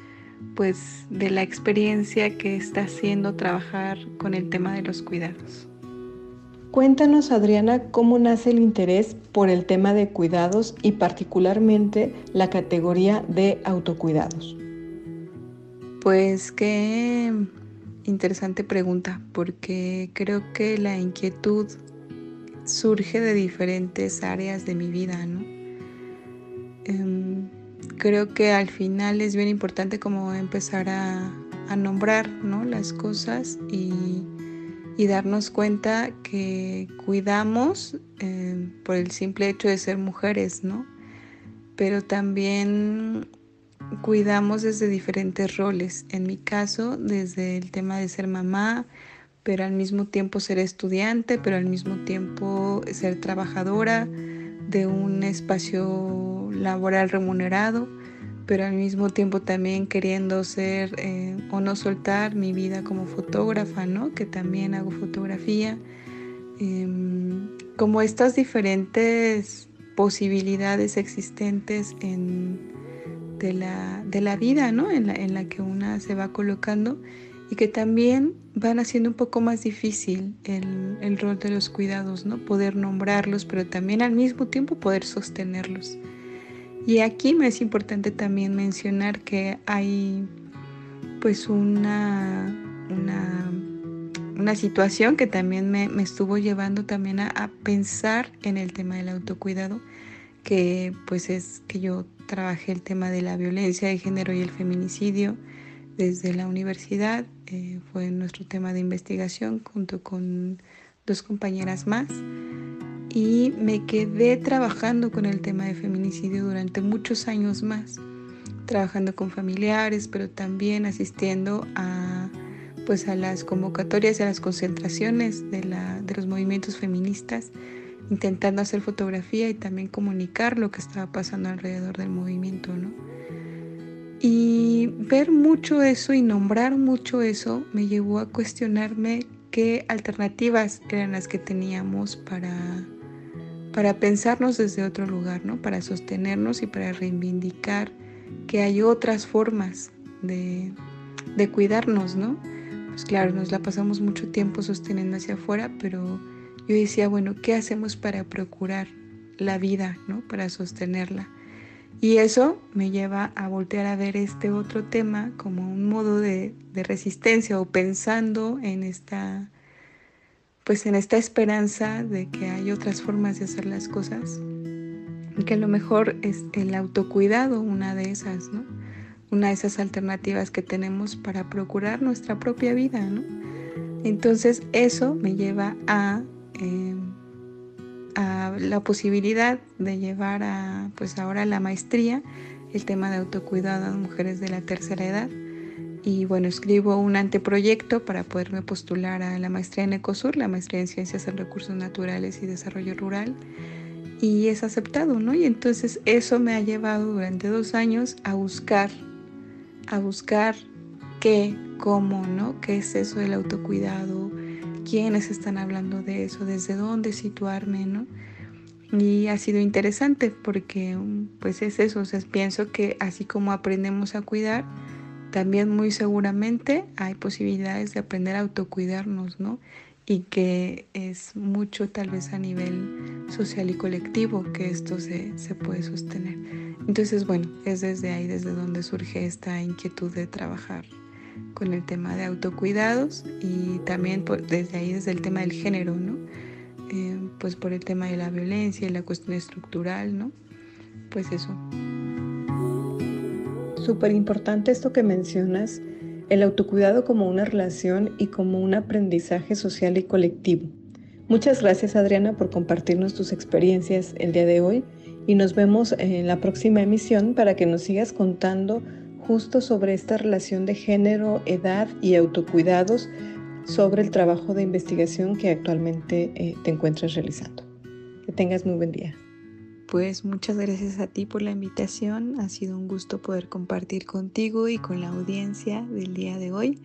la experiencia que está haciendo trabajar con el tema de los cuidados. Cuéntanos, Adriana, cómo nace el interés por el tema de cuidados y particularmente la categoría de autocuidados. Pues qué interesante pregunta, porque creo que la inquietud surge de diferentes áreas de mi vida, ¿no? Creo que al final es bien importante como empezar a nombrar, ¿no?, las cosas y darnos cuenta que cuidamos por el simple hecho de ser mujeres, ¿no? Pero también cuidamos desde diferentes roles. En mi caso, desde el tema de ser mamá, pero al mismo tiempo ser estudiante, pero al mismo tiempo ser trabajadora de un espacio laboral remunerado, pero al mismo tiempo también queriendo ser o no soltar mi vida como fotógrafa, ¿no?, que también hago fotografía. Como estas diferentes posibilidades existentes de la vida, ¿no?, en la que una se va colocando y que también van haciendo un poco más difícil el rol de los cuidados, ¿no?, poder nombrarlos, pero también al mismo tiempo poder sostenerlos. Y aquí me es importante también mencionar que hay pues una situación que también me estuvo llevando también a pensar en el tema del autocuidado, que pues es que yo trabajé el tema de la violencia de género y el feminicidio desde la universidad. Fue nuestro tema de investigación junto con 2 compañeras más. Y me quedé trabajando con el tema de feminicidio durante muchos años más, trabajando con familiares, pero también asistiendo a las convocatorias y a las concentraciones de los movimientos feministas, intentando hacer fotografía y también comunicar lo que estaba pasando alrededor del movimiento, ¿no? Y ver mucho eso y nombrar mucho eso me llevó a cuestionarme qué alternativas eran las que teníamos para pensarnos desde otro lugar, ¿no? Para sostenernos y para reivindicar que hay otras formas de cuidarnos, ¿no? Pues claro, nos la pasamos mucho tiempo sosteniendo hacia afuera, pero yo decía, bueno, ¿qué hacemos para procurar la vida, ¿no? Para sostenerla. Y eso me lleva a voltear a ver este otro tema como un modo de resistencia, o pensando en esta esperanza de que hay otras formas de hacer las cosas, y que a lo mejor es el autocuidado una de esas, ¿no? Una de esas alternativas que tenemos para procurar nuestra propia vida, ¿no? Entonces eso me lleva a la posibilidad de llevar ahora la maestría, el tema de autocuidado a mujeres de la tercera edad. Y bueno, escribo un anteproyecto para poderme postular a la maestría en Ecosur, la maestría en Ciencias en Recursos Naturales y Desarrollo Rural, y es aceptado, ¿no? Y entonces eso me ha llevado durante 2 años a buscar qué, cómo, ¿no? ¿Qué es eso del autocuidado? ¿Quiénes están hablando de eso? ¿Desde dónde situarme, no? Y ha sido interesante porque pues es eso, o sea, pienso que así como aprendemos a cuidar, también muy seguramente hay posibilidades de aprender a autocuidarnos, ¿no? Y que es mucho tal vez a nivel social y colectivo que esto se puede sostener. Entonces, bueno, es desde ahí desde donde surge esta inquietud de trabajar con el tema de autocuidados, y también desde ahí desde el tema del género, ¿no? Pues por el tema de la violencia y la cuestión estructural, ¿no? Pues eso. Súper importante esto que mencionas, el autocuidado como una relación y como un aprendizaje social y colectivo. Muchas gracias, Adriana, por compartirnos tus experiencias el día de hoy, y nos vemos en la próxima emisión para que nos sigas contando justo sobre esta relación de género, edad y autocuidados, sobre el trabajo de investigación que actualmente te encuentras realizando. Que tengas muy buen día. Pues muchas gracias a ti por la invitación. Ha sido un gusto poder compartir contigo y con la audiencia del día de hoy.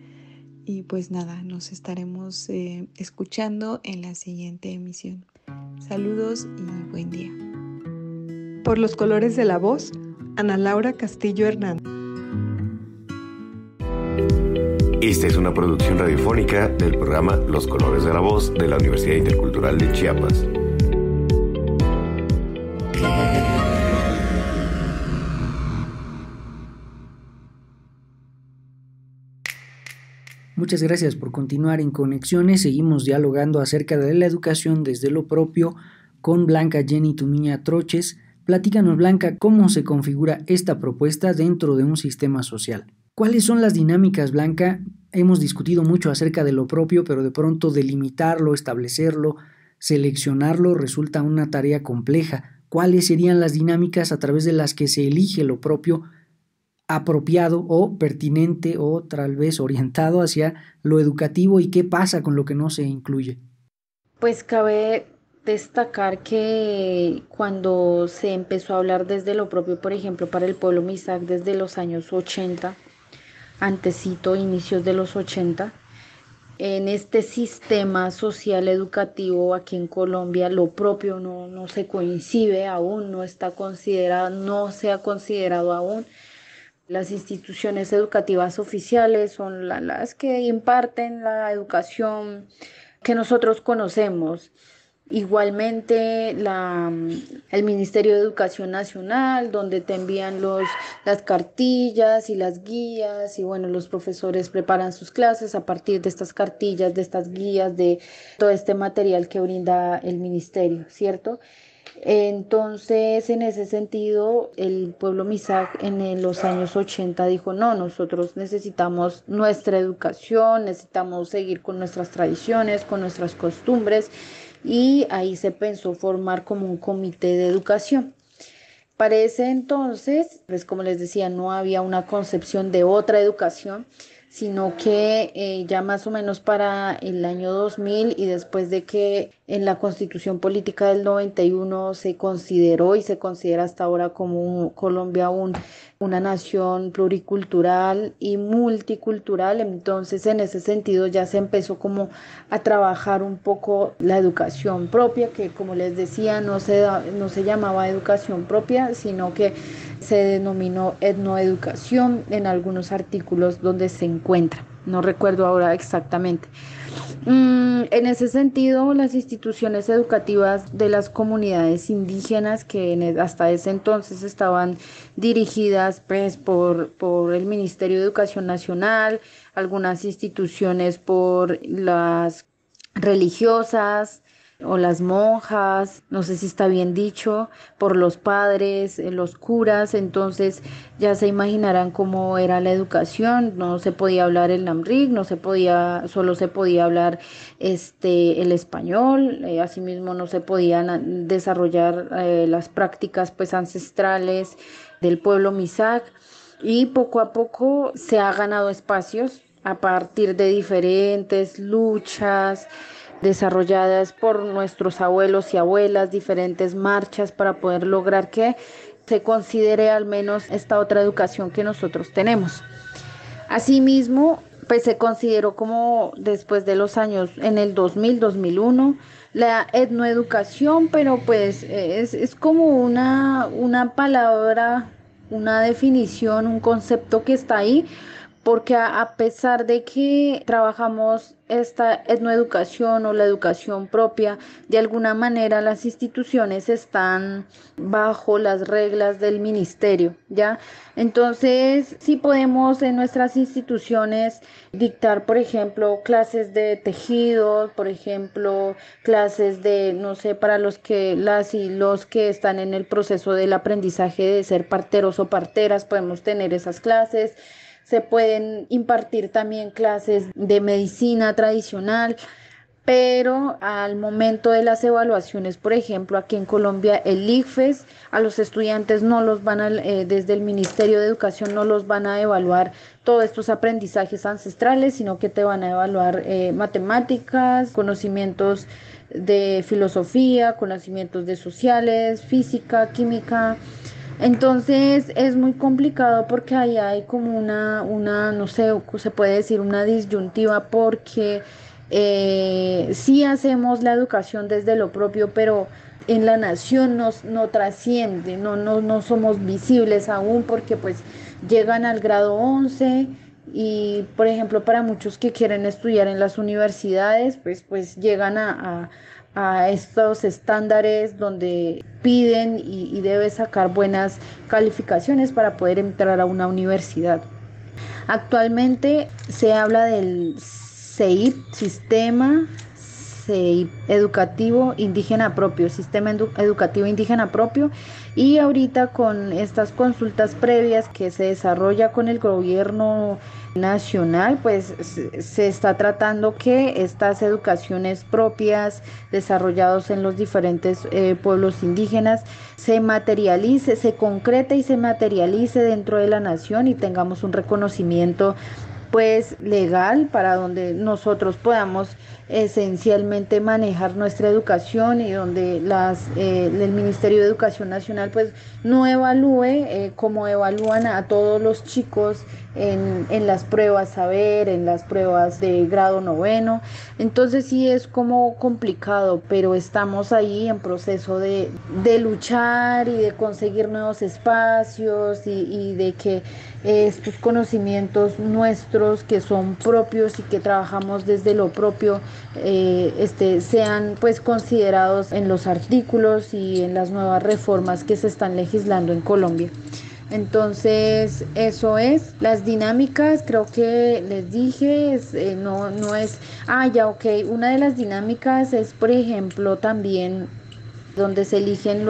Y pues nada, nos estaremos escuchando en la siguiente emisión. Saludos y buen día. Por los colores de la voz, Ana Laura Castillo Hernández. Esta es una producción radiofónica del programa Los Colores de la Voz de la Universidad Intercultural de Chiapas. Muchas gracias por continuar en Conexiones. Seguimos dialogando acerca de la educación desde lo propio con Blanca Jenny Tumiña Troches. Platícanos, Blanca, cómo se configura esta propuesta dentro de un sistema social. ¿Cuáles son las dinámicas, Blanca? Hemos discutido mucho acerca de lo propio, pero de pronto delimitarlo, establecerlo, seleccionarlo resulta una tarea compleja. ¿Cuáles serían las dinámicas a través de las que se elige lo propio, apropiado o pertinente o tal vez orientado hacia lo educativo, y qué pasa con lo que no se incluye? Pues cabe destacar que cuando se empezó a hablar desde lo propio, por ejemplo, para el pueblo Misak desde los años 80, antecito, inicios de los 80, en este sistema social educativo aquí en Colombia, lo propio no se concibe aún, no está considerado, no se ha considerado aún. Las instituciones educativas oficiales son las que imparten la educación que nosotros conocemos. Igualmente el Ministerio de Educación Nacional, donde te envían las cartillas y las guías, y bueno, los profesores preparan sus clases a partir de estas cartillas, de estas guías, de todo este material que brinda el ministerio, ¿cierto? Entonces, en ese sentido, el pueblo Mixac en los años 80 dijo, no, nosotros necesitamos nuestra educación, necesitamos seguir con nuestras tradiciones, con nuestras costumbres, y ahí se pensó formar como un comité de educación. Para ese entonces, pues como les decía, no había una concepción de otra educación, sino que ya más o menos para el año 2000 y después de que en la Constitución Política del 91 se consideró y se considera hasta ahora como Colombia una nación pluricultural y multicultural, entonces en ese sentido ya se empezó como a trabajar un poco la educación propia, que como les decía no se llamaba educación propia, sino que se denominó etnoeducación en algunos artículos donde se encuentra, no recuerdo ahora exactamente. En ese sentido, las instituciones educativas de las comunidades indígenas que hasta ese entonces estaban dirigidas pues, por el Ministerio de Educación Nacional, algunas instituciones por las religiosas o las monjas, no sé si está bien dicho, por los padres, los curas, entonces ya se imaginarán cómo era la educación, no se podía hablar el Namrig, solo se podía hablar el español, asimismo no se podían desarrollar las prácticas pues ancestrales del pueblo Mixac, y poco a poco se ha ganado espacios a partir de diferentes luchas desarrolladas por nuestros abuelos y abuelas, diferentes marchas para poder lograr que se considere al menos esta otra educación que nosotros tenemos. Asimismo, pues se consideró como después de los años, en el 2000, 2001, la etnoeducación, pero pues es como una palabra, una definición, un concepto que está ahí, porque a pesar de que trabajamos esta etnoeducación o la educación propia, de alguna manera las instituciones están bajo las reglas del ministerio, ¿ya? Entonces, sí podemos en nuestras instituciones dictar, por ejemplo, clases de tejido, por ejemplo, clases de, no sé, para los que están en el proceso del aprendizaje de ser parteros o parteras, podemos tener esas clases. Se pueden impartir también clases de medicina tradicional, pero al momento de las evaluaciones, por ejemplo, aquí en Colombia, el ICFES, a los estudiantes no los van a, desde el Ministerio de Educación no los van a evaluar todos estos aprendizajes ancestrales, sino que te van a evaluar matemáticas, conocimientos de filosofía, conocimientos de sociales, física, química. Entonces es muy complicado porque ahí hay como una no sé, se puede decir una disyuntiva, porque sí hacemos la educación desde lo propio, pero en la nación no trasciende, no somos visibles aún, porque pues llegan al grado 11 y por ejemplo para muchos que quieren estudiar en las universidades pues llegan a estos estándares donde piden y debe sacar buenas calificaciones para poder entrar a una universidad. Actualmente se habla del SEIP, Sistema Educativo Indígena Propio, Sistema Educativo Indígena Propio, y ahorita con estas consultas previas que se desarrolla con el gobierno nacional, pues se está tratando que estas educaciones propias desarrolladas en los diferentes pueblos indígenas se materialice, se concrete y se materialice dentro de la nación y tengamos un reconocimiento pues legal para donde nosotros podamos esencialmente manejar nuestra educación y donde el Ministerio de Educación Nacional pues no evalúe como evalúan a todos los chicos en las pruebas saber, en las pruebas de grado 9. Entonces sí es como complicado, pero estamos ahí en proceso de luchar y de conseguir nuevos espacios y de que estos conocimientos nuestros que son propios y que trabajamos desde lo propio sean pues considerados en los artículos y en las nuevas reformas que se están legislando en Colombia. Entonces eso es, las dinámicas creo que les dije, no es, una de las dinámicas es por ejemplo también donde se eligen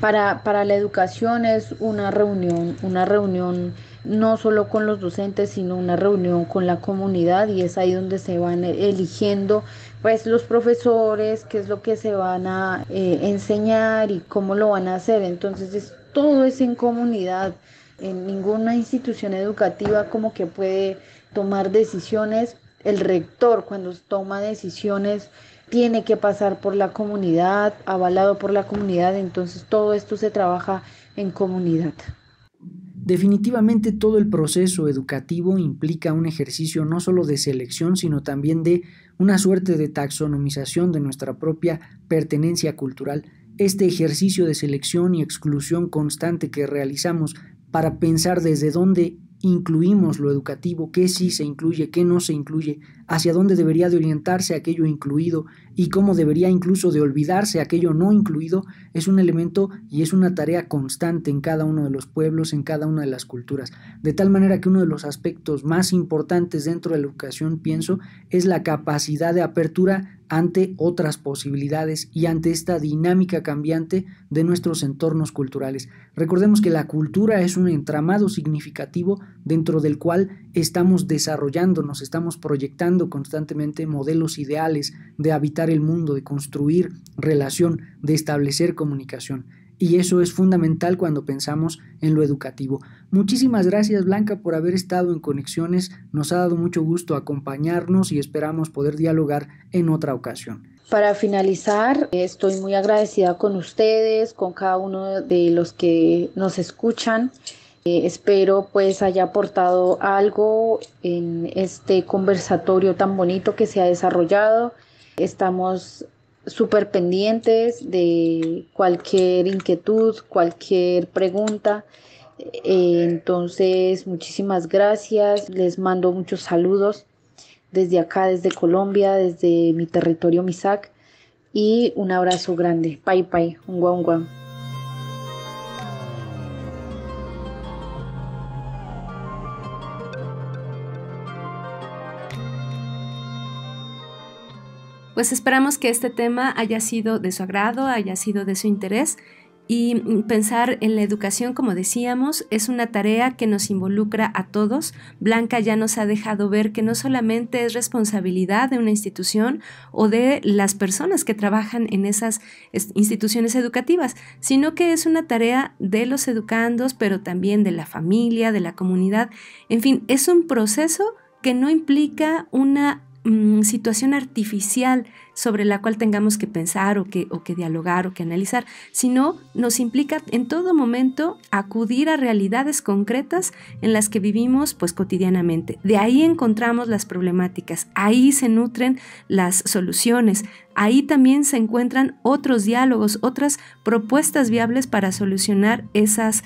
para la educación es una reunión no solo con los docentes, sino una reunión con la comunidad, y es ahí donde se van eligiendo pues los profesores, qué es lo que se van a enseñar y cómo lo van a hacer. Entonces todo es en comunidad. En ninguna institución educativa como que puede tomar decisiones. El rector, cuando toma decisiones, tiene que pasar por la comunidad, avalado por la comunidad. Entonces todo esto se trabaja en comunidad. Definitivamente todo el proceso educativo implica un ejercicio no solo de selección, sino también de una suerte de taxonomización de nuestra propia pertenencia cultural. Este ejercicio de selección y exclusión constante que realizamos para pensar desde dónde incluimos lo educativo, qué sí se incluye, qué no se incluye, hacia dónde debería de orientarse aquello incluido y cómo debería incluso de olvidarse aquello no incluido, es un elemento y es una tarea constante en cada uno de los pueblos, en cada una de las culturas, de tal manera que uno de los aspectos más importantes dentro de la educación, pienso, es la capacidad de apertura ante otras posibilidades y ante esta dinámica cambiante de nuestros entornos culturales. Recordemos que la cultura es un entramado significativo dentro del cual estamos desarrollándonos, estamos proyectando constantemente modelos ideales de habitar el mundo, de construir relación, de establecer comunicación. Y eso es fundamental cuando pensamos en lo educativo. Muchísimas gracias, Blanca, por haber estado en Conexiones. Nos ha dado mucho gusto acompañarnos y esperamos poder dialogar en otra ocasión. Para finalizar, estoy muy agradecida con ustedes, con cada uno de los que nos escuchan. Espero pues haya aportado algo en este conversatorio tan bonito que se ha desarrollado. Estamos súper pendientes de cualquier inquietud, cualquier pregunta. Entonces, muchísimas gracias. Les mando muchos saludos desde acá, desde Colombia, desde mi territorio Misak, y un abrazo grande. Pai pai, un guan. Pues esperamos que este tema haya sido de su agrado, haya sido de su interés, y pensar en la educación, como decíamos, es una tarea que nos involucra a todos. Blanca ya nos ha dejado ver que no solamente es responsabilidad de una institución o de las personas que trabajan en esas instituciones educativas, sino que es una tarea de los educandos, pero también de la familia, de la comunidad. En fin, es un proceso que no implica una situación artificial sobre la cual tengamos que pensar o que dialogar o que analizar, sino nos implica en todo momento acudir a realidades concretas en las que vivimos pues cotidianamente. De ahí encontramos las problemáticas, ahí se nutren las soluciones, ahí también se encuentran otros diálogos, otras propuestas viables para solucionar esas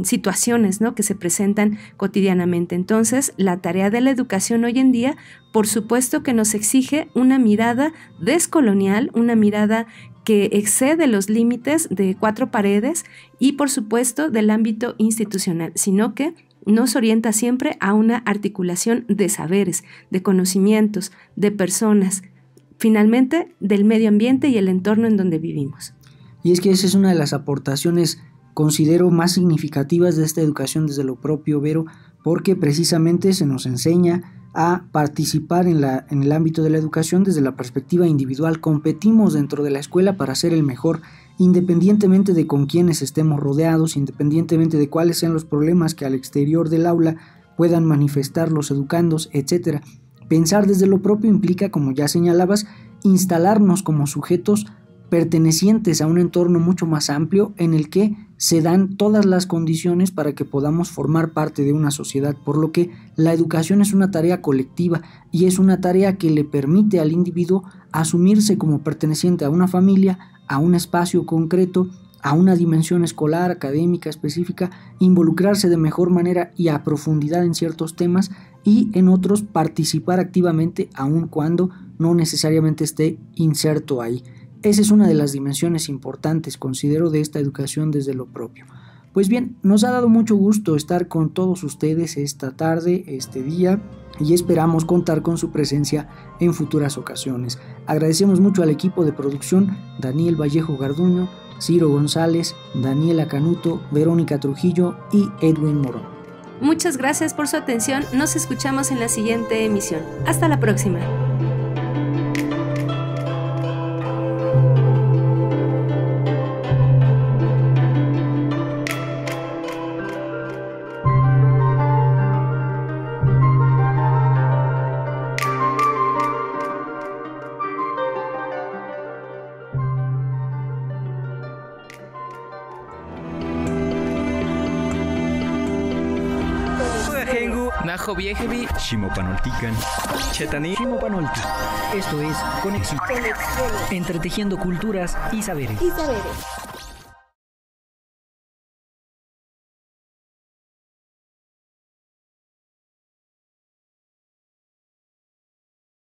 situaciones, ¿no?, que se presentan cotidianamente. Entonces, la tarea de la educación hoy en día, por supuesto que nos exige una mirada descolonial, una mirada que excede los límites de cuatro paredes y, por supuesto, del ámbito institucional, sino que nos orienta siempre a una articulación de saberes, de conocimientos, de personas, finalmente del medio ambiente y el entorno en donde vivimos. Y es que esa es una de las aportaciones, considero, más significativas de esta educación desde lo propio, Vero, porque precisamente se nos enseña a participar en el ámbito de la educación desde la perspectiva individual. Competimos dentro de la escuela para ser el mejor, independientemente de con quiénes estemos rodeados, independientemente de cuáles sean los problemas que al exterior del aula puedan manifestar los educandos, etc. Pensar desde lo propio implica, como ya señalabas, instalarnos como sujetos pertenecientes a un entorno mucho más amplio en el que se dan todas las condiciones para que podamos formar parte de una sociedad, por lo que la educación es una tarea colectiva y es una tarea que le permite al individuo asumirse como perteneciente a una familia, a un espacio concreto, a una dimensión escolar, académica, específica, involucrarse de mejor manera y a profundidad en ciertos temas y en otros participar activamente aun cuando no necesariamente esté inserto ahí. Esa es una de las dimensiones importantes, considero, de esta educación desde lo propio. Pues bien, nos ha dado mucho gusto estar con todos ustedes esta tarde, este día, y esperamos contar con su presencia en futuras ocasiones. Agradecemos mucho al equipo de producción, Daniel Vallejo Garduño, Ciro González, Daniela Canuto, Verónica Trujillo y Edwin Morón. Muchas gracias por su atención. Nos escuchamos en la siguiente emisión. Hasta la próxima. Najo Viejevi, Shimopanoltican, Chetani, Shimopanolti. Esto es Conexión. Entretejiendo culturas y saberes.